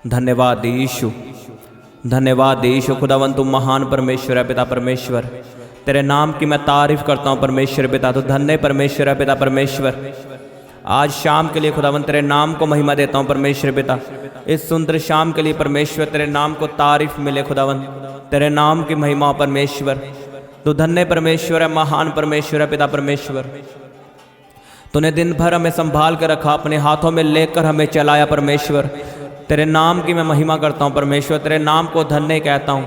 धन्यवाद यीशु, धन्यवाद यीशु। खुदावन तुम महान परमेश्वर है पिता परमेश्वर, तेरे नाम की मैं तारीफ़ करता हूँ परमेश्वर पिता। तो धन्य परमेश्वर है पिता परमेश्वर। आज शाम के लिए खुदावन तेरे नाम को महिमा देता हूँ परमेश्वर पिता। इस सुंदर शाम के लिए परमेश्वर तेरे नाम को तारीफ़ मिले खुदावन, तेरे नाम की महिमा परमेश्वर। तो धन्य परमेश्वर है, महान परमेश्वर है पिता परमेश्वर। तूने दिन भर हमें संभाल कर रखा, अपने हाथों में लेकर हमें चलाया परमेश्वर। तेरे नाम की मैं महिमा करता हूँ परमेश्वर, तेरे नाम को धन्य कहता हूँ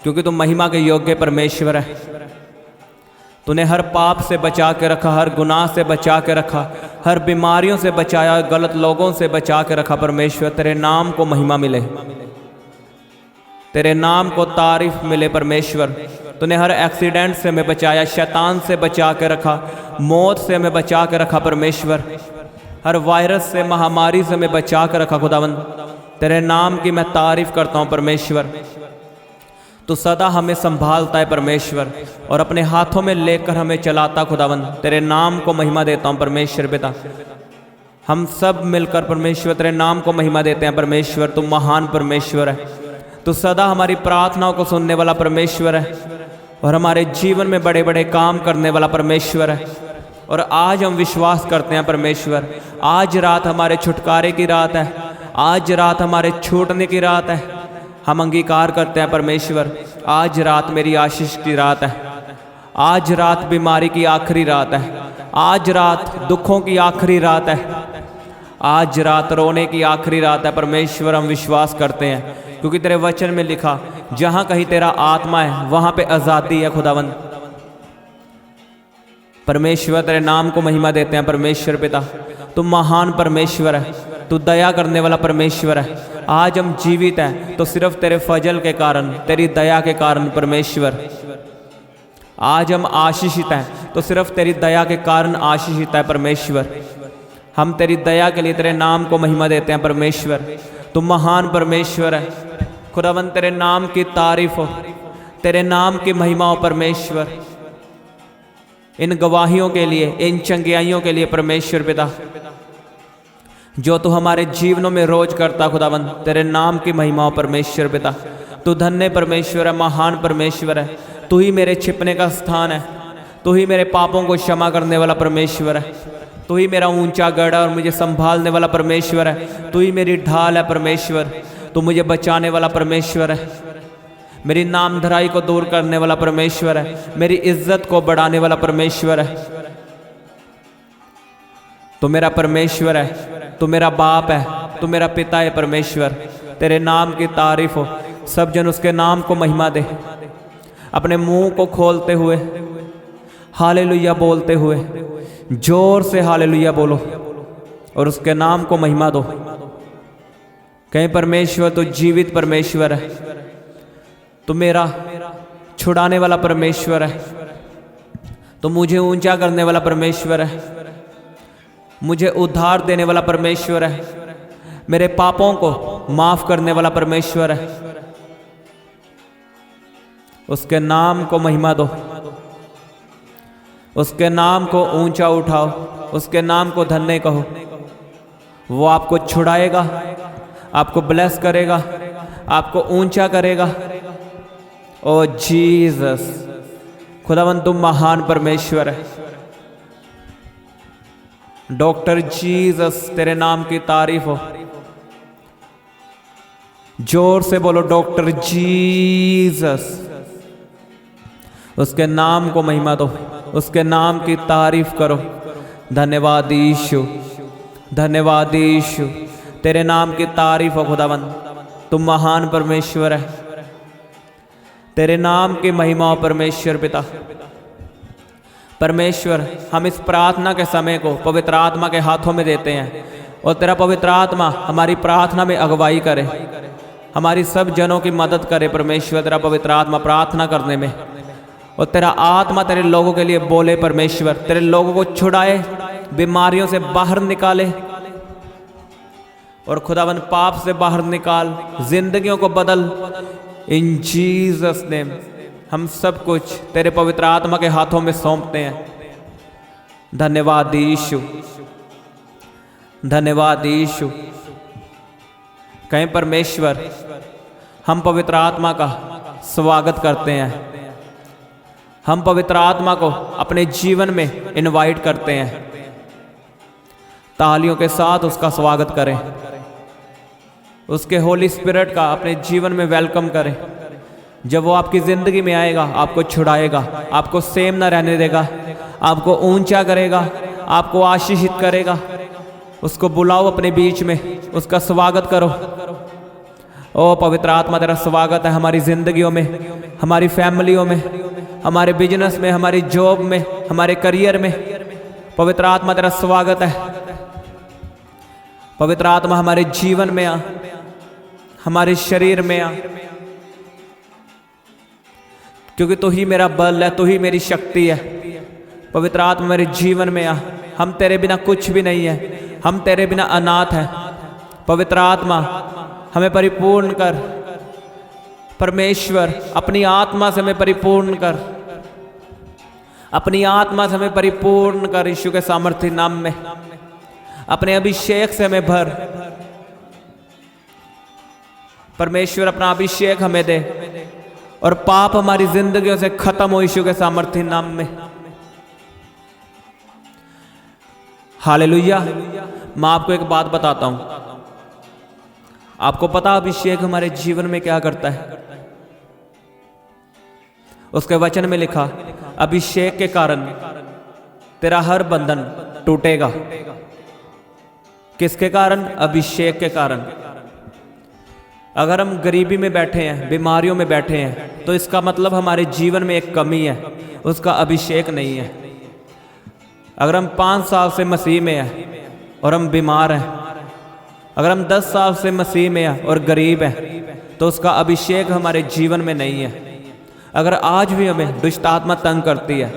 क्योंकि तुम महिमा के योग्य परमेश्वर है। तूने हर पाप से बचा के रखा, हर गुनाह से बचा के रखा, हर बीमारियों से बचाया, गलत लोगों से बचा के रखा परमेश्वर। तेरे नाम को महिमा मिले, तेरे नाम को तारीफ मिले परमेश्वर। तूने हर एक्सीडेंट से हमें बचाया, शैतान से बचा के रखा, मौत से हमें बचा के रखा परमेश्वर। हर वायरस से, महामारी से हमें बचा कर रखा खुदावन। तेरे नाम की मैं तारीफ करता हूँ परमेश्वर। तो सदा हमें संभालता है परमेश्वर और अपने हाथों में लेकर हमें चलाता खुदावन। तेरे नाम को महिमा देता हूँ परमेश्वर पिता। हम सब मिलकर परमेश्वर तेरे नाम को महिमा देते हैं परमेश्वर। तुम महान परमेश्वर है, तो सदा हमारी प्रार्थनाओं को सुनने वाला परमेश्वर है और हमारे जीवन में बड़े बड़े काम करने वाला परमेश्वर है। और आज हम विश्वास करते हैं परमेश्वर, आज रात हमारे छुटकारे की रात है, आज रात हमारे छूटने की रात है। हम अंगीकार करते हैं परमेश्वर, आज रात मेरी आशीष की रात है, आज रात बीमारी की आखिरी रात है, आज रात दुखों की आखिरी रात है, आज रात रोने की आखिरी रात है परमेश्वर। हम विश्वास करते हैं क्योंकि तेरे वचन में लिखा, जहाँ कहीं तेरा आत्मा है वहाँ पे आज़ादी है खुदावन। परमेश्वर तेरे नाम को महिमा देते हैं परमेश्वर पिता। तू महान परमेश्वर है, तू दया करने वाला परमेश्वर है। आज हम जीवित हैं तो सिर्फ तेरे फजल के कारण, तेरी दया के कारण परमेश्वर। आज हम आशीषित हैं तो सिर्फ तेरी दया के कारण आशीषित है परमेश्वर। हम तेरी दया के लिए तेरे नाम को महिमा देते हैं परमेश्वर। तू महान परमेश्वर है खुदावन, तेरे नाम की तारीफ हो, तेरे नाम की महिमा हो परमेश्वर। इन गवाहियों के लिए, इन चंगियाइयों के लिए परमेश्वर पिता, जो तू हमारे जीवनों में रोज करता खुदावन। तेरे नाम की महिमा हो परमेश्वर पिता। तू धन्य परमेश्वर है, महान परमेश्वर है। तू ही मेरे छिपने का स्थान है, तू ही मेरे पापों को क्षमा करने वाला परमेश्वर है। तू ही मेरा ऊंचा गढ़ और मुझे संभालने वाला परमेश्वर है। तू ही मेरी ढाल है परमेश्वर, तू मुझे बचाने वाला परमेश्वर है। मेरी नामधराई को दूर करने वाला परमेश्वर है, मेरी इज्जत को बढ़ाने वाला परमेश्वर है। तू मेरा परमेश्वर है, तू मेरा बाप है, तू मेरा पिता है परमेश्वर। तेरे नाम की तारीफ हो। सब जन उसके नाम को महिमा दे, अपने मुंह को खोलते हुए हालेलुया बोलते हुए जोर से हालेलुया बोलो और उसके नाम को महिमा दो। कहीं परमेश्वर तो जीवित परमेश्वर है, तो मेरा छुड़ाने वाला परमेश्वर है, तो मुझे ऊंचा करने वाला परमेश्वर है, मुझे उद्धार देने वाला परमेश्वर है, मेरे पापों को माफ करने वाला परमेश्वर है। उसके नाम को महिमा दो, उसके नाम को ऊंचा उठाओ, उसके नाम को धन्य कहो। वो आपको छुड़ाएगा, आपको ब्लेस करेगा, आपको ऊंचा करेगा। ओ जीसस, खुदावन तुम महान परमेश्वर है। डॉक्टर जीसस, तेरे नाम की तारीफ हो। जोर से बोलो डॉक्टर जीसस। उसके नाम को महिमा दो, उसके नाम की तारीफ करो। धन्यवाद यीशु, धन्यवाद यीशु। तेरे नाम की तारीफ हो खुदावन, तुम महान परमेश्वर है। तेरे नाम की महिमा हो परमेश्वर पिता। परमेश्वर, हम इस प्रार्थना के समय को पवित्र आत्मा के हाथों में देते हैं और तेरा पवित्र आत्मा हमारी प्रार्थना में अगुवाई करे, हमारी सब जनों की मदद करे परमेश्वर। तेरा पवित्र आत्मा प्रार्थना करने में, और तेरा आत्मा तेरे लोगों के लिए बोले परमेश्वर, तेरे लोगों को छुड़ाए, बीमारियों से बाहर निकाले और खुदावन पाप से बाहर निकाल, जिंदगियों को बदल। इन जीसस नेम हम सब कुछ तेरे पवित्र आत्मा के हाथों में सौंपते हैं। धन्यवाद यीशु, धन्यवाद यीशु। कहें परमेश्वर, हम पवित्र आत्मा का स्वागत करते हैं। हम पवित्र आत्मा को अपने जीवन में इनवाइट करते हैं। तालियों के साथ उसका स्वागत करें, उसके होली स्पिरिट का अपने जीवन में वेलकम करें। जब वो आपकी ज़िंदगी में आएगा, आपको छुड़ाएगा, आपको सेम ना रहने देगा, आपको ऊंचा करेगा, आपको आशीषित करेगा। उसको बुलाओ अपने बीच में, उसका स्वागत करो। ओ पवित्र आत्मा, तेरा स्वागत है हमारी ज़िंदगियों में, हमारी फैमिलियों में, हमारे बिजनेस में, हमारी जॉब में, हमारे करियर में। पवित्र आत्मा, तेरा स्वागत है। पवित्र आत्मा, हमारे जीवन में आ, हमारे शरीर में आ, क्योंकि तू ही मेरा बल है, तू ही मेरी शक्ति है। पवित्र आत्मा, मेरे जीवन में आ। हम तेरे बिना कुछ भी नहीं है, हम तेरे बिना अनाथ हैं। पवित्र आत्मा, हमें परिपूर्ण कर। परमेश्वर, अपनी आत्मा से हमें परिपूर्ण कर, अपनी आत्मा से हमें परिपूर्ण कर। यीशु के सामर्थ्य नाम में अपने अभिषेक से हमें भर। परमेश्वर, अपना अभिषेक हमें दे और पाप हमारी जिंदगियों से खत्म हो यीशु के सामर्थ्य नाम में। हालेलुया। मैं आपको एक बात बताता हूं। आपको पता अभिषेक हमारे जीवन में क्या करता है? उसके वचन में लिखा, अभिषेक के कारण तेरा हर बंधन टूटेगा। किसके कारण? अभिषेक के कारण। अगर हम गरीबी में बैठे हैं, बीमारियों में बैठे हैं, तो इसका मतलब हमारे जीवन में एक कमी है, उसका अभिषेक नहीं है। अगर हम 5 साल से मसीह में हैं और हम बीमार हैं, अगर हम 10 साल से मसीह में हैं और गरीब हैं, तो उसका अभिषेक हमारे जीवन में नहीं है। अगर आज भी हमें दुष्ट आत्मा तंग करती है,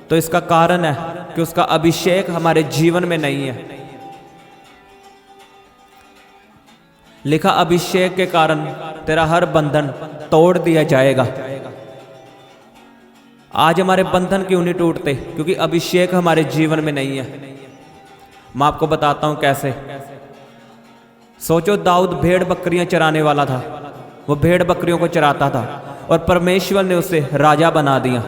तो इसका कारण है कि उसका अभिषेक हमारे जीवन में नहीं है। लिखा, अभिषेक के कारण तेरा हर बंधन तोड़ दिया जाएगा। आज हमारे बंधन क्यों नहीं टूटते? क्योंकि अभिषेक हमारे जीवन में नहीं है। मैं आपको बताता हूं कैसे। सोचो, दाऊद भेड़ बकरियां चराने वाला था। वो भेड़ बकरियों को चराता था और परमेश्वर ने उसे राजा बना दिया।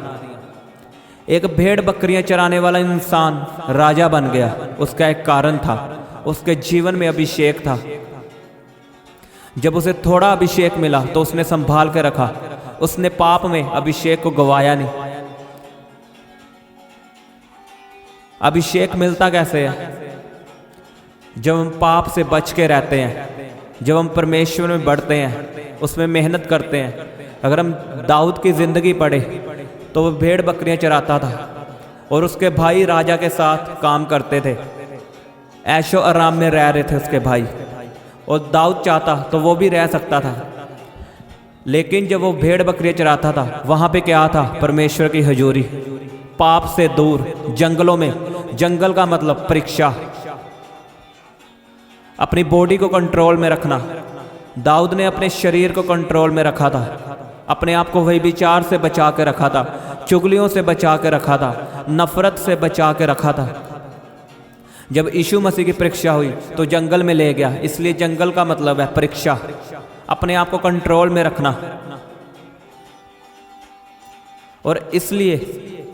एक भेड़ बकरियां चराने वाला इंसान राजा बन गया। उसका एक कारण था, उसके जीवन में अभिषेक था। जब उसे थोड़ा अभिषेक मिला तो उसने संभाल के रखा। उसने पाप में अभिषेक को गवाया नहीं। अभिषेक मिलता कैसे है? जब हम पाप से बच के रहते हैं, जब हम परमेश्वर में बढ़ते हैं, उसमें मेहनत करते हैं। अगर हम दाऊद की जिंदगी पढ़े तो वो भेड़ बकरियां चराता था और उसके भाई राजा के साथ काम करते थे। ऐशो आराम में रह रहे थे उसके भाई, और दाऊद चाहता तो वो भी रह सकता था। लेकिन जब वो भेड़ बकरियां चराता था, वहां पे क्या था? परमेश्वर की हजूरी, पाप से दूर, जंगलों में। जंगल का मतलब परीक्षा, अपनी बॉडी को कंट्रोल में रखना। दाऊद ने अपने शरीर को कंट्रोल में रखा था, अपने आप को वही विचार से बचा के रखा था, चुगलियों से बचा के रखा था, नफरत से बचा के रखा था। जब यीशु मसीह की परीक्षा हुई तो जंगल में ले गया। इसलिए जंगल का मतलब है परीक्षा, अपने आप को कंट्रोल में रखना। और इसलिए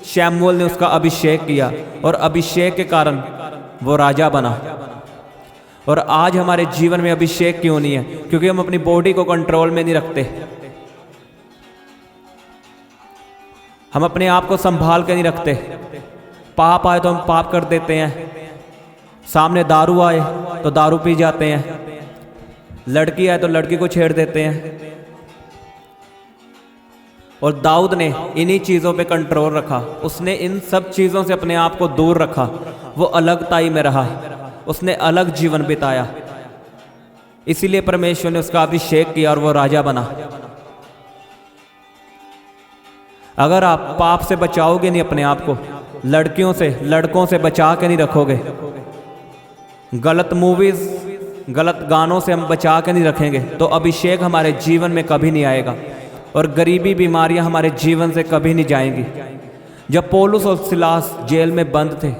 शमूएल ने उसका अभिषेक किया और अभिषेक के कारण वो राजा बना। और आज हमारे जीवन में अभिषेक क्यों नहीं है? क्योंकि हम अपनी बॉडी को कंट्रोल में नहीं रखते। हम अपने आप को संभाल के नहीं रखते। पाप आए तो हम पाप कर देते हैं, सामने दारू आए तो दारू पी जाते हैं, लड़की आए तो लड़की को छेड़ देते हैं। और दाऊद ने इन्हीं चीज़ों पे कंट्रोल रखा। उसने इन सब चीज़ों से अपने आप को दूर रखा। वो अलगताई में रहा, उसने अलग जीवन बिताया। इसीलिए परमेश्वर ने उसका अभिषेक किया और वो राजा बना। अगर आप पाप से बचाओगे नहीं अपने आप को, लड़कियों से, लड़कों से बचा के नहीं रखोगे, गलत मूवीज, गलत गानों से हम बचा के नहीं रखेंगे, तो अभिषेक हमारे जीवन में कभी नहीं आएगा और गरीबी, बीमारियां हमारे जीवन से कभी नहीं जाएंगी। जब पौलुस और सिलास जेल में बंद थे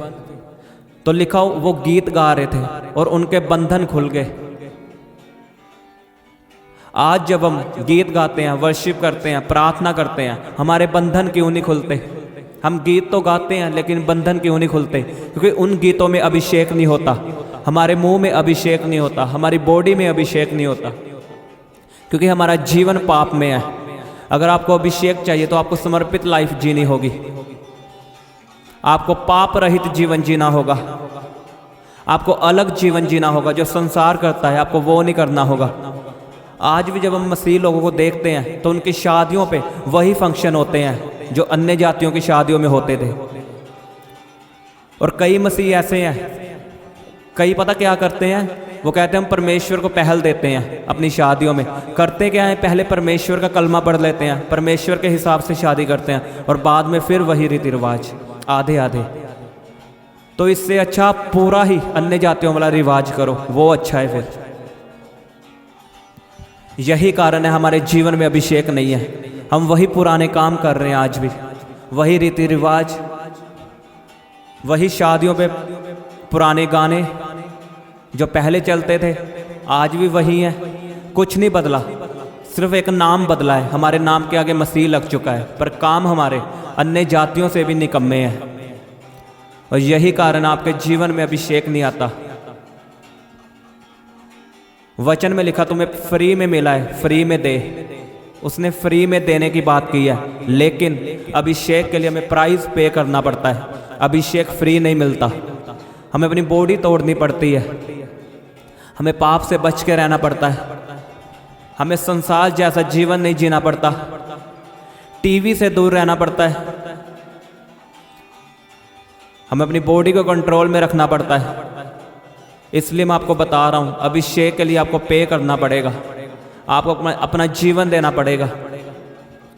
तो लिखा वो गीत गा रहे थे और उनके बंधन खुल गए। आज जब हम गीत गाते हैं, वर्शिप करते हैं, प्रार्थना करते हैं, हमारे बंधन क्यों नहीं खुलते? हम गीत तो गाते हैं लेकिन बंधन क्यों नहीं खुलते? क्योंकि उन गीतों में अभिषेक नहीं होता, हमारे मुंह में अभिषेक नहीं होता, हमारी बॉडी में अभिषेक नहीं होता, क्योंकि हमारा जीवन पाप में है। अगर आपको अभिषेक चाहिए तो आपको समर्पित लाइफ जीनी होगी, आपको पाप रहित जीवन जीना होगा, आपको अलग जीवन जीना होगा। जो संसार करता है आपको वो नहीं करना होगा। आज भी जब हम मसीह लोगों को देखते हैं तो उनकी शादियों पे वही फंक्शन होते हैं जो अन्य जातियों की शादियों में होते थे। और कई मसीह ऐसे हैं, कई पता क्या करते हैं, वो कहते हैं हम परमेश्वर को पहल देते हैं अपनी शादियों में। करते क्या है, पहले परमेश्वर का कलमा पढ़ लेते हैं, परमेश्वर के हिसाब से शादी करते हैं और बाद में फिर वही रीति रिवाज आधे आधे। तो इससे अच्छा आप पूरा ही अन्य जातियों वाला रिवाज करो, वो अच्छा है। फिर यही कारण है हमारे जीवन में अभिषेक नहीं है। हम वही पुराने काम कर रहे हैं आज भी, वही रीति रिवाज, वही शादियों पे पुराने गाने जो पहले चलते थे आज भी वही हैं, कुछ नहीं बदला, सिर्फ एक नाम बदला है। हमारे नाम के आगे मसीह लग चुका है, पर काम हमारे अन्य जातियों से भी निकम्मे हैं। और यही कारण आपके जीवन में अभिषेक नहीं आता। वचन में लिखा तुम्हें फ्री में मिला है, फ्री में दे। उसने फ्री में देने की बात की है, लेकिन अभिषेक के लिए हमें प्राइस पे करना पड़ता है। अभिषेक फ्री नहीं मिलता, हमें अपनी बॉडी तोड़नी पड़ती है, हमें पाप से बच के रहना पड़ता है, हमें संसार जैसा जीवन नहीं जीना पड़ता, टीवी से दूर रहना पड़ता है, हमें अपनी बॉडी को कंट्रोल में रखना पड़ता है। इसलिए मैं आपको बता रहा हूँ, अभिषेक के लिए आपको पे करना पड़ेगा, आपको अपना जीवन देना पड़ेगा।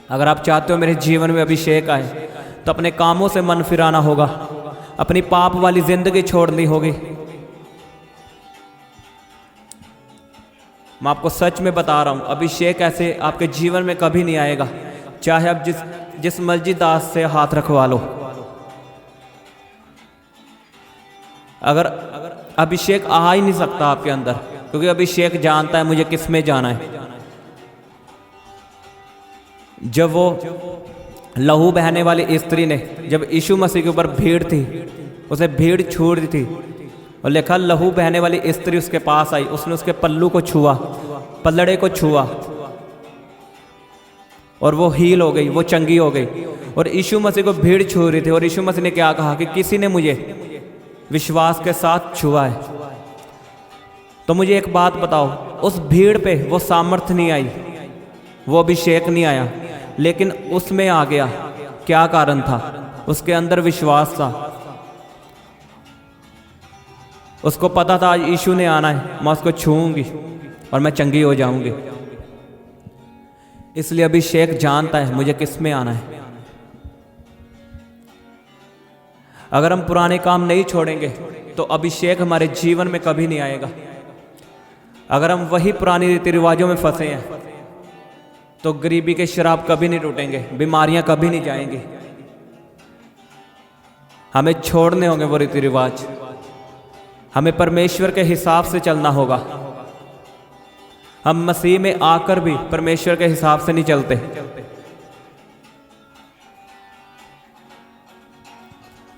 अगर आप चाहते हो मेरे जीवन में अभिषेक आए तो अपने कामों से मन फिराना होगा, अपनी पाप वाली जिंदगी छोड़नी होगी। मैं आपको सच में बता रहा हूँ, अभिषेक ऐसे आपके जीवन में कभी नहीं आएगा, चाहे आप जिस मर्जी दास से हाथ रखवा लो। अगर अभिषेक आ ही नहीं सकता आपके अंदर, क्योंकि अभिषेक जानता है मुझे किस में जाना है। जब वो लहू बहने वाली स्त्री ने, जब यीशु मसीह के ऊपर भीड़ थी, उसे भीड़ छूट दी थी और लिखा लहू बहने वाली स्त्री उसके पास आई, उसने उसके पल्लू को छुआ, पल्लड़े को छुआ और वो हील हो गई, वो चंगी हो गई। और यीशु मसीह को भीड़ छू रही थी और यीशु मसीह ने क्या कहा कि किसी ने मुझे विश्वास के साथ छुआ है। तो मुझे एक बात बताओ, उस भीड़ पे वो सामर्थ्य नहीं आई, वो अभिषेक नहीं आया, लेकिन उसमें आ गया। क्या कारण था? उसके अंदर विश्वास था। उसको पता था आज यीशु ने आना है, मैं उसको छूऊंगी और मैं चंगी हो जाऊंगी। इसलिए अभिषेक जानता है मुझे किस में आना है। अगर हम पुराने काम नहीं छोड़ेंगे तो अभिषेक हमारे जीवन में कभी नहीं आएगा। अगर हम वही पुरानी रीति रिवाजों में फंसे हैं तो गरीबी के शराब कभी नहीं टूटेंगे, बीमारियां कभी नहीं जाएंगी। हमें छोड़ने होंगे वो रीति रिवाज, हमें परमेश्वर के हिसाब से चलना होगा। हम मसीह में आकर भी परमेश्वर के हिसाब से नहीं चलते।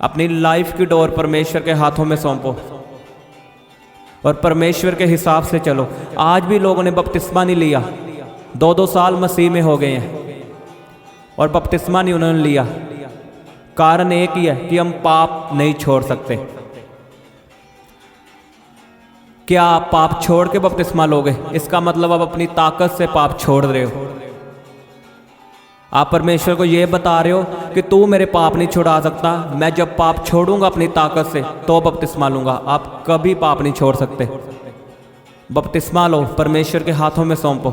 अपनी लाइफ की डोर परमेश्वर के हाथों में सौंपो और परमेश्वर के हिसाब से चलो। आज भी लोगों ने बपतिस्मा नहीं लिया, 2-2 साल मसीह में हो गए हैं और बपतिस्मा नहीं उन्होंने लिया। कारण एक ही है कि हम पाप नहीं छोड़ सकते। क्या आप पाप छोड़ के बपतिस्मा लोगे? इसका मतलब आप अपनी ताकत से पाप छोड़ रहे हो। आप परमेश्वर को ये बता रहे हो कि तू मेरे पाप नहीं छुड़ा सकता, मैं जब पाप छोड़ूंगा अपनी ताकत से तो बपतिस्मा लूंगा। आप कभी पाप नहीं छोड़ सकते। बपतिस्मा लो, परमेश्वर के हाथों में सौंपो।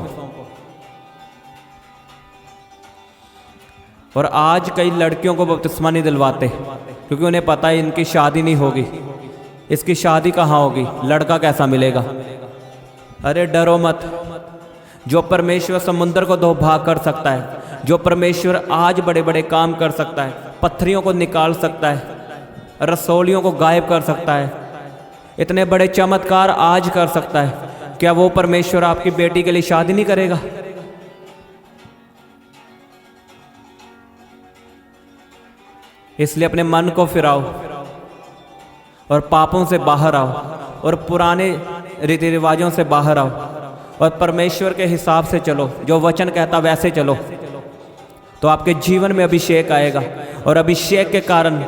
और आज कई लड़कियों को बपतिस्मा नहीं दिलवाते क्योंकि उन्हें पता है इनकी शादी नहीं होगी, इसकी शादी कहाँ होगी, लड़का कैसा मिलेगा। अरे डरो मत, जो परमेश्वर समुद्र को 2 भाग कर सकता है, जो परमेश्वर आज बड़े बड़े काम कर सकता है, पत्थरियों को निकाल सकता है, रसोलियों को गायब कर सकता है, इतने बड़े चमत्कार आज कर सकता है, क्या वो परमेश्वर आपकी बेटी के लिए शादी नहीं करेगा? इसलिए अपने मन को फिराओ और पापों से बाहर आओ और पुराने रीति रिवाजों से बाहर आओ और परमेश्वर के हिसाब से चलो, जो वचन कहता वैसे चलो, तो आपके जीवन में अभिषेक आएगा और अभिषेक के कारण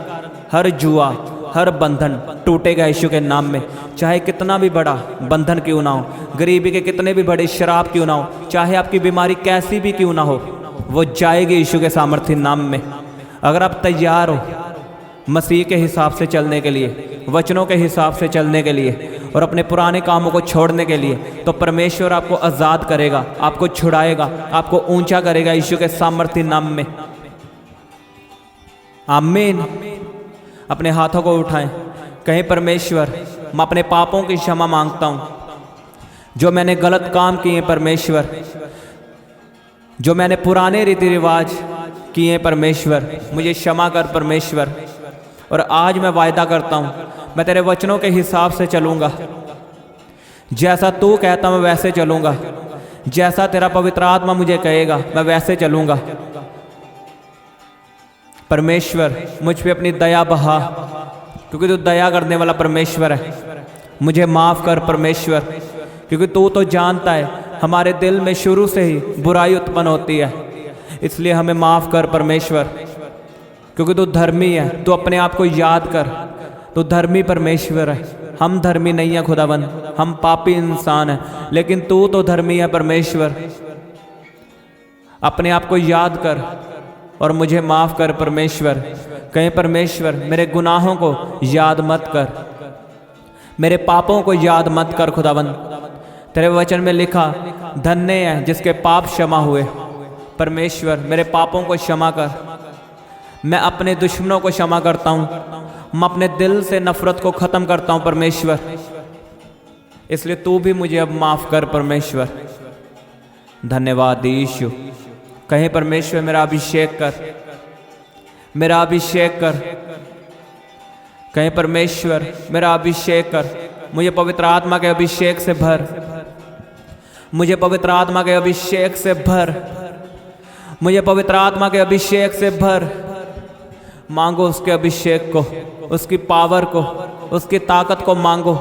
हर जुआ, हर बंधन टूटेगा यीशु के नाम में। चाहे कितना भी बड़ा बंधन क्यों ना हो, गरीबी के कितने भी बड़े श्राप क्यों ना हो, चाहे आपकी बीमारी कैसी भी क्यों ना हो, वो जाएगी यीशु के सामर्थ्य नाम में। अगर आप तैयार हो मसीह के हिसाब से चलने के लिए, वचनों के हिसाब से चलने के लिए और अपने पुराने कामों को छोड़ने के लिए, तो परमेश्वर आपको आज़ाद करेगा, आपको छुड़ाएगा, आपको ऊंचा करेगा यीशु के सामर्थ्य नाम में। आमीन। अपने हाथों को उठाएं, कहें परमेश्वर मैं अपने पापों की क्षमा मांगता हूँ, जो मैंने गलत काम किए परमेश्वर, जो मैंने पुराने रीति रिवाज किए परमेश्वर, मुझे क्षमा कर परमेश्वर। और आज मैं वायदा करता हूँ मैं तेरे वचनों के हिसाब से चलूँगा, जैसा तू कहता मैं वैसे चलूँगा, जैसा तेरा पवित्र आत्मा मुझे कहेगा मैं वैसे चलूँगा। परमेश्वर मुझ पे अपनी दया बहा, क्योंकि तू दया करने वाला परमेश्वर है। मुझे माफ़ कर परमेश्वर, क्योंकि तू तो जानता है हमारे दिल में शुरू से ही बुराई उत्पन्न होती है, इसलिए हमें माफ़ कर परमेश्वर, क्योंकि तू धर्मी है। तू अपने आप को याद कर, तू धर्मी परमेश्वर है। हम धर्मी नहीं है खुदावन, हम पापी इंसान हैं, लेकिन तू तो धर्मी है परमेश्वर। अपने आप को याद कर और मुझे माफ़ कर परमेश्वर। कहीं परमेश्वर मेरे गुनाहों को याद मत कर, मेरे पापों को याद मत कर खुदावन। तेरे वचन में लिखा धन्य है जिसके पाप क्षमा हुए। परमेश्वर मेरे पापों को क्षमा कर, मैं अपने दुश्मनों को क्षमा करता हूँ, मैं अपने दिल से नफरत को ख़त्म करता हूँ परमेश्वर। इसलिए तू भी मुझे अब माफ़ कर परमेश्वर। धन्यवाद यीशु। कहें परमेश्वर मेरा अभिषेक कर, मेरा अभिषेक कर। कहें परमेश्वर मेरा अभिषेक कर, मुझे पवित्र आत्मा के अभिषेक से भर, मुझे पवित्र आत्मा के अभिषेक से भर, मुझे पवित्र आत्मा के अभिषेक से भर। मांगो उसके अभिषेक को, उसकी पावर को, उसकी ताकत को मांगो,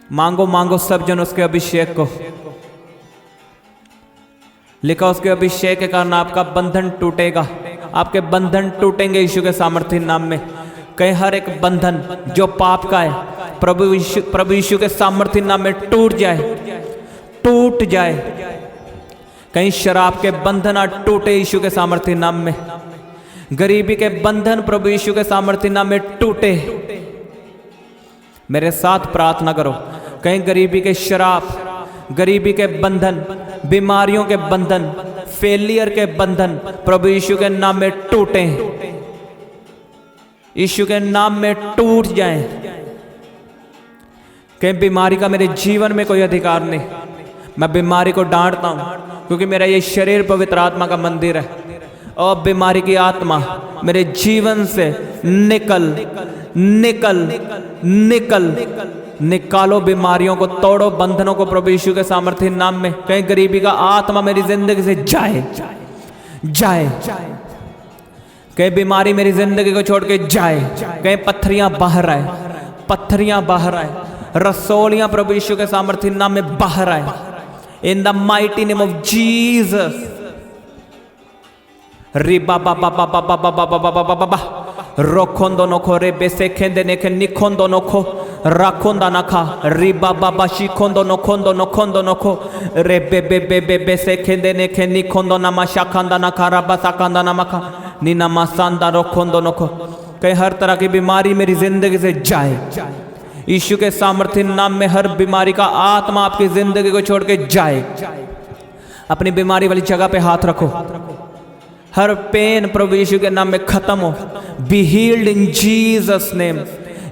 मांगो मांगो सब जन उसके अभिषेक को। लिखा उसके अभिषेक के कारण आपका बंधन टूटेगा, आपके बंधन टूटेंगे यीशु के सामर्थ्य नाम में। कहीं हर एक बंधन जो पाप का है प्रभु यीशु के सामर्थ्य नाम में टूट जाए, टूट जाए। कहीं शराब के बंधन आज टूटे यीशु के सामर्थ्य नाम में। गरीबी के बंधन प्रभु यीशु के सामर्थ्य नाम में टूटे। मेरे साथ प्रार्थना करो। कहीं गरीबी के शराब, गरीबी के बंधन, बीमारियों के बंधन, फेलियर के बंधन प्रभु यीशु के नाम में टूटे, यीशु के नाम में टूट जाएं। कहीं बीमारी का मेरे जीवन में कोई अधिकार नहीं, मैं बीमारी को डांटता हूं, क्योंकि मेरा ये शरीर पवित्र आत्मा का मंदिर है। और बीमारी की आत्मा मेरे जीवन से निकल निकल निकल निकालो। बीमारियों को तोड़ो, बंधनों को प्रभु यीशु के सामर्थ्य नाम में। कहीं गरीबी का आत्मा मेरी जिंदगी से जाए जाए, कहीं बीमारी मेरी जिंदगी को छोड़ के जाए। कहीं पत्थरियां बाहर आए, पत्थरियां बाहर आए, रसोलियां प्रभु यीशु के सामर्थ्य नाम में बाहर आए। In the mighty name of Jesus. रिबा बाबा बाबा बाबा बाबा बाबा बाबा रोखोंदो नोखो रे बेसे खेंदे नेखे निखोंदो नोखो राखोंदा नखा रिबा बाबा शिखोंदो नोखोंदो नोखोंदो नोखो रे बे बे बे बे बेसे खेंदे नेखे निखोंदो नमा शाखांदा नखा रबा साखांदा नमखा नीना मासांदा रोखोंदो नोखो। कहीं हर तरह की बीमारी मेरी जिंदगी से जाए, यीशु के सामर्थ्य नाम में हर बीमारी का आत्मा आपकी जिंदगी को छोड़ के जाए। अपनी बीमारी वाली जगह पे हाथ रखो। हर पेन प्रभु यीशु के नाम में खत्म हो। Be healed in Jesus name.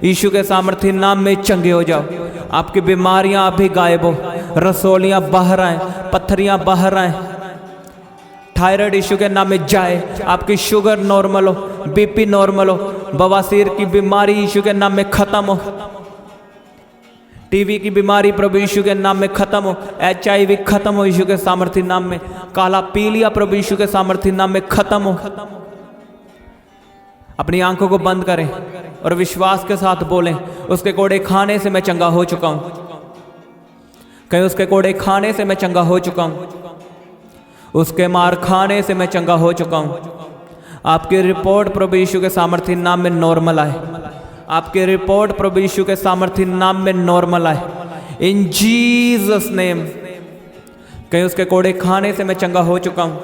Yeshu के सामर्थ्य नाम में चंगे हो जाओ। आपकी बीमारियां अभी गायब हो, रसोलियां बाहर आए, पत्थरियां बाहर आए। थायराइड यीशु के नाम में जाए। आपकी शुगर नॉर्मल हो, बीपी नॉर्मल हो, बवासीर की बीमारी यीशु के नाम में खत्म हो। टीवी की बीमारी प्रभु यीशु के नाम में खत्म हो। HIV खत्म हो यीशु के सामर्थ्य नाम में। काला पीलिया प्रभु यीशु के सामर्थ्य नाम में खत्म हो। अपनी आंखों को बंद करें और विश्वास के साथ बोलें, उसके कोड़े खाने से मैं चंगा हो चुका हूं। कहीं उसके कोड़े खाने से मैं चंगा हो चुका हूं, उसके मार खाने से मैं चंगा हो चुका हूं। आपकी रिपोर्ट प्रभु यीशु के सामर्थ्य नाम में नॉर्मल आए। आपकी रिपोर्ट प्रभु यीशु के सामर्थ्य नाम में नॉर्मल आए इन जीसस नेम। कहीं उसके कोड़े खाने से मैं चंगा हो चुका हूं,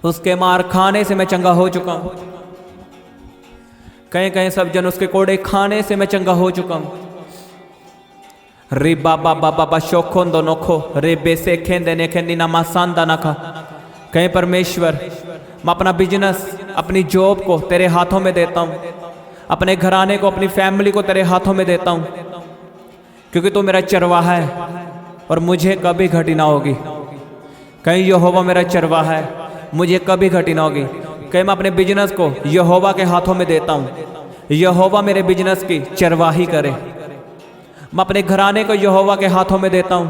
उसके मार खाने से मैं चंगा हो चुका हूं। कहीं कहीं सब जन उसके कोड़े खाने से मैं चंगा हो चुका हूं। रे बाबा बाबा बा शोखोंदो नोखो रे बेसे खेंदे ने खेंदी ना मासांदा नखा। कहीं परमेश्वर मैं अपना बिजनेस, अपनी जॉब को तेरे हाथों में देता हूं, अपने घराने को, अपनी फैमिली को तेरे हाथों में देता हूं, क्योंकि तू मेरा चरवाहा है और मुझे कभी घटी ना होगी। कहीं यहोवा मेरा चरवाहा है, मुझे कभी घटी ना होगी। कहीं मैं अपने बिजनेस को यहोवा के हाथों में देता हूं, यहोवा मेरे बिजनेस की चरवाही करे। मैं अपने घराने को यहोवा के हाथों में देता हूं,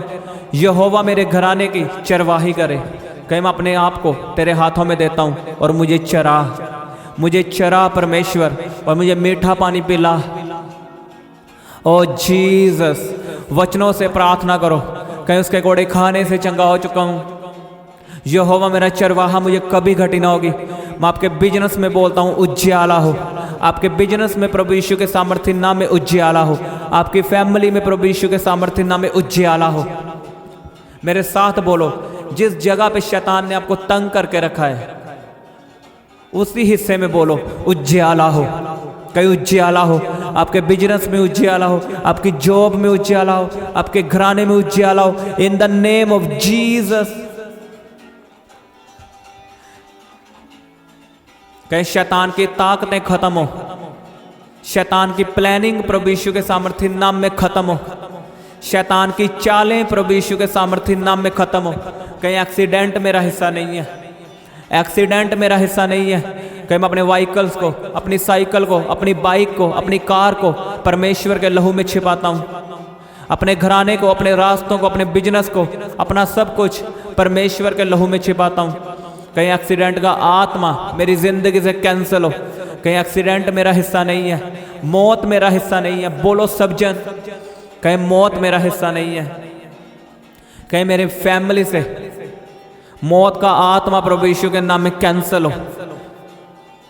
यहोवा मेरे घराने की चरवाही करे। कहीं मैं अपने आप को तेरे हाथों में देता हूं और मुझे चरा परमेश्वर, और मुझे मीठा पानी पिला। ओ जीसस, वचनों से प्रार्थना करो। कहीं उसके कोड़े खाने से चंगा हो चुका हूं। यहोवा मेरा चरवाहा, मुझे कभी घटी ना होगी। मैं आपके बिजनेस में बोलता हूं उज्ज्याला हो। आपके बिजनेस में प्रभु यीशु के सामर्थ्य नाम में उज्ज्याला हो। आपकी फैमिली में प्रभु यीशु के सामर्थ्य नाम में उज्ज्याला हो। मेरे साथ बोलो, जिस जगह पे शैतान ने आपको तंग करके रखा है उसी हिस्से में बोलो उज्ज्याला हो। कहीं उज्ज्याला हो, आपके बिजनेस में उज्ज्याला हो, आपकी जॉब में उज्ज्याला हो, आपके घराने में उज्ज्याला हो, in the name of Jesus. कहीं शैतान की ताकतें खत्म हो, शैतान की प्लानिंग प्रभु यीशु के सामर्थ्य नाम में खत्म हो, शैतान की चालें प्रभु यीशु के सामर्थ्य नाम में खत्म हो। कहीं एक्सीडेंट मेरा हिस्सा नहीं है, एक्सीडेंट मेरा हिस्सा नहीं है। कहीं मैं अपने व्हीकल्स को, अपनी साइकिल को, अपनी बाइक को, अपनी कार को परमेश्वर के लहू में छिपाता हूँ। अपने घराने को, अपने रास्तों को, अपने बिजनेस को, अपना सब कुछ परमेश्वर के लहू में छिपाता हूँ। कहीं एक्सीडेंट का आत्मा मेरी जिंदगी से कैंसिल हो। कहीं एक्सीडेंट मेरा हिस्सा नहीं है, मौत मेरा हिस्सा नहीं है। बोलो सब जन, कहीं मौत मेरा हिस्सा नहीं है। कहीं मेरे फैमिली से मौत का आत्मा प्रभु यीशु के नाम में कैंसिल हो।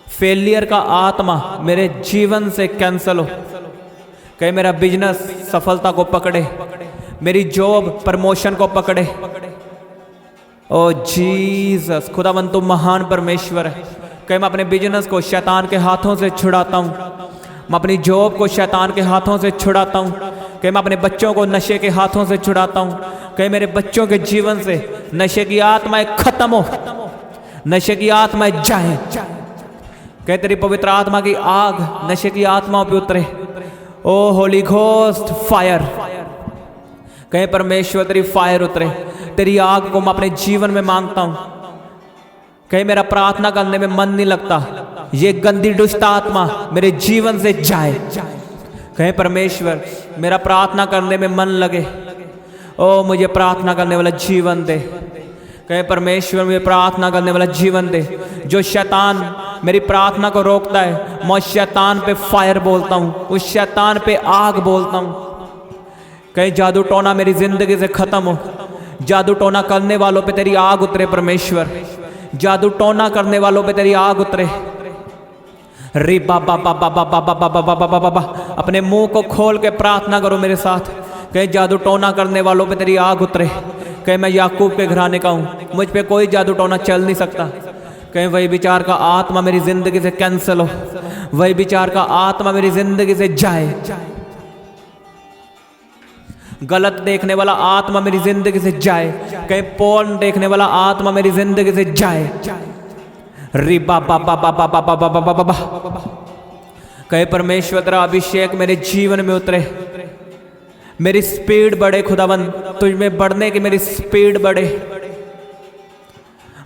फेलियर का आत्मा मेरे जीवन से कैंसिल हो। कहीं मेरा बिजनेस सफलता को पकड़े, मेरी जॉब प्रमोशन को पकड़े। ओ जीसस, खुदावंद तू महान परमेश्वर है। कहीं मैं अपने बिजनेस को शैतान के हाथों से छुड़ाता हूँ, मैं अपनी जॉब को शैतान के हाथों से छुड़ाता हूँ। कहीं मैं अपने बच्चों को नशे के हाथों से छुड़ाता हूँ। कहीं मेरे बच्चों के जीवन से नशे की आत्माएं खत्म हो, नशे की आत्माएं जाए। कहीं तेरी पवित्र आत्मा की आग नशे की आत्माओं पे उतरे। ओ होली घोस्ट फायर, कहीं परमेश्वर तेरी फायर उतरे। तेरी आग को मैं अपने जीवन में मांगता हूं। कहीं मेरा प्रार्थना करने में मन नहीं लगता, ये गंदी दुष्ट आत्मा मेरे जीवन से जाए। कहीं परमेश्वर मेरा प्रार्थना करने में मन लगे। ओ मुझे प्रार्थना करने वाला जीवन दे। कहीं परमेश्वर मुझे प्रार्थना करने वाला जीवन दे। जो शैतान मेरी प्रार्थना को रोकता है, मैं उस शैतान पे फायर बोलता हूँ, उस शैतान पे आग बोलता हूँ। कहीं जादू टोना मेरी जिंदगी से खत्म हो। जादू टोना करने वालों पे तेरी आग उतरे परमेश्वर, जादू टोना करने वालों पे तेरी आग उतरे। रे बाबा बाबा बाबा बाबा बाबा बाबा बाबा, अपने मुंह को खोल के प्रार्थना करो मेरे साथ। कहीं जादू टोना करने वालों पे तेरी आग उतरे। कहीं मैं याकूब के घराने का हूँ, मुझ पे कोई जादू टोना चल नहीं सकता। कहीं वही विचार का आत्मा मेरी जिंदगी से कैंसिल हो, वही विचार का आत्मा मेरी जिंदगी से जाए। गलत देखने वाला आत्मा मेरी जिंदगी से जाए। कहीं पोर्न देखने वाला आत्मा मेरी जिंदगी से जाए। री बाबा बाबा बाबा बाबा बाबा बाबा, कहीं परमेश्वर तेरा अभिषेक मेरे जीवन में उतरे। मेरी स्पीड बढ़े खुदावंद, तुझ में बढ़ने की मेरी स्पीड बढ़े।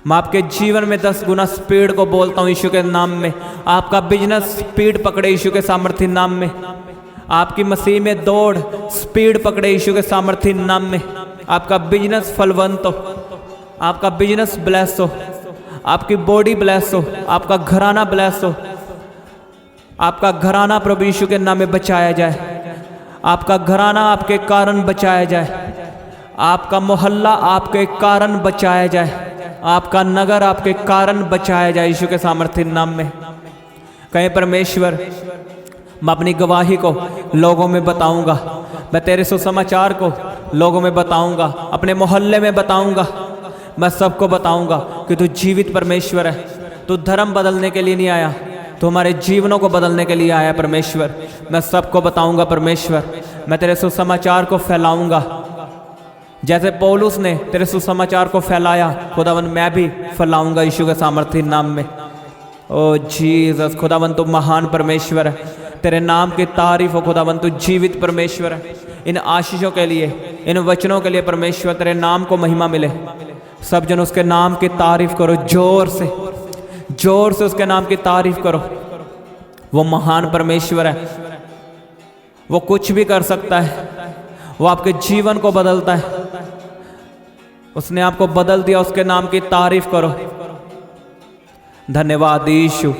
मैं आपके जीवन में 10 गुना स्पीड को बोलता हूँ यीशु के नाम में। आपका बिजनेस स्पीड पकड़े यीशु के सामर्थ्य नाम में। आपकी मसीह में दौड़ स्पीड पकड़े यीशु के सामर्थ्य नाम में। आपका बिजनेस फलवंत हो, आपका बिजनेस ब्लेस हो, आपकी बॉडी ब्लेस हो, आपका घराना ब्लेस हो। आपका घराना प्रभु यीशु के नाम में बचाया जाए। आपका घराना आपके कारण बचाया जाए। आपका मोहल्ला आपके कारण बचाया जाए। आपका नगर आपके कारण बचाया जाए यीशु के सामर्थ्य नाम में। कहें परमेश्वर, मैं अपनी गवाही को लोगों में बताऊंगा, मैं तेरे सुसमाचार को लोगों में बताऊंगा, अपने मोहल्ले में बताऊंगा, मैं सबको बताऊंगा कि तू जीवित परमेश्वर है। तू धर्म बदलने के लिए नहीं आया, तू हमारे जीवनों को बदलने के लिए आया परमेश्वर। मैं सबको बताऊंगा परमेश्वर, मैं तेरे सुसमाचार को फैलाऊंगा। जैसे पौलुस ने तेरे सुसमाचार को फैलाया, खुदावन मैं भी फैलाऊंगा यीशु के सामर्थ्य नाम में। ओ जीसस, खुदावन तू महान परमेश्वर है, तेरे नाम की तारीफ हो खुदावन, तू जीवित परमेश्वर है। इन आशीषों के लिए, इन वचनों के लिए परमेश्वर तेरे नाम को महिमा मिले। सब जन उसके नाम की तारीफ करो, जोर से उसके नाम की तारीफ करो। वो महान परमेश्वर है, वो कुछ भी कर सकता है, वो आपके जीवन को बदलता है। उसने आपको बदल दिया, उसके नाम की तारीफ करो। धन्यवाद यीशु।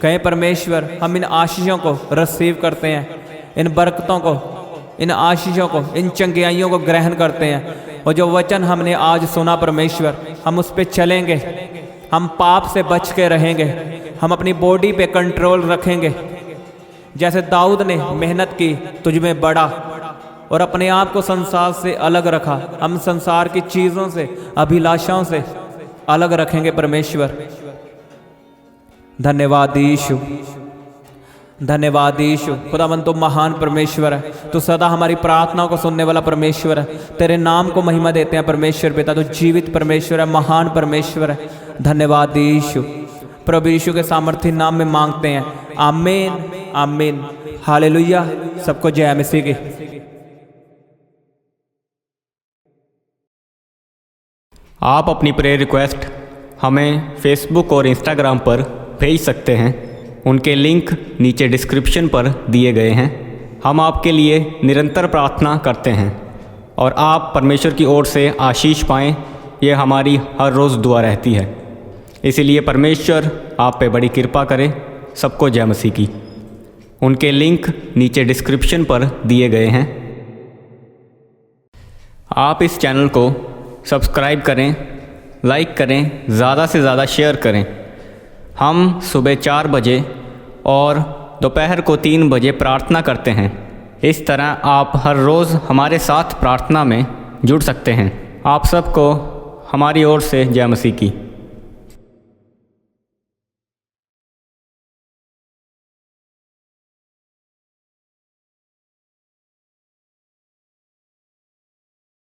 कहें परमेश्वर, हम इन आशीषों को रिसीव करते हैं, इन बरकतों को, इन आशीषों को, इन चंगियाइयों को ग्रहण करते हैं। और जो वचन हमने आज सुना परमेश्वर, हम उस पर चलेंगे, हम पाप से बच के रहेंगे, हम अपनी बॉडी पे कंट्रोल रखेंगे। जैसे दाऊद ने मेहनत की, तुझ में बढ़ा, और अपने आप को संसार से अलग रखा। हम संसार की चीज़ों से, अभिलाषाओं से अलग रखेंगे परमेश्वर। धन्यवाद यीशु, धन्यवाद यीशु। खुदावन तो महान परमेश्वर है, तो सदा हमारी प्रार्थनाओं को सुनने वाला परमेश्वर है। तेरे नाम को महिमा देते हैं परमेश्वर पिता, तो जीवित परमेश्वर है, महान परमेश्वर है। धन्यवाद यीशु। प्रभु यीशु के सामर्थ्य नाम में मांगते हैं, आमीन आमीन, हालेलुया। सबको जय मसीह की। आप अपनी प्रेयर रिक्वेस्ट हमें फेसबुक और इंस्टाग्राम पर भेज सकते हैं। उनके लिंक नीचे डिस्क्रिप्शन पर दिए गए हैं। हम आपके लिए निरंतर प्रार्थना करते हैं और आप परमेश्वर की ओर से आशीष पाएं, ये हमारी हर रोज़ दुआ रहती है। इसीलिए परमेश्वर आप पे बड़ी कृपा करे। सबको जय मसीह की। उनके लिंक नीचे डिस्क्रिप्शन पर दिए गए हैं। आप इस चैनल को सब्सक्राइब करें, लाइक करें, ज़्यादा से ज़्यादा शेयर करें। हम सुबह 4 बजे और दोपहर को 3 बजे प्रार्थना करते हैं। इस तरह आप हर रोज़ हमारे साथ प्रार्थना में जुड़ सकते हैं। आप सबको हमारी ओर से जय मसीह की।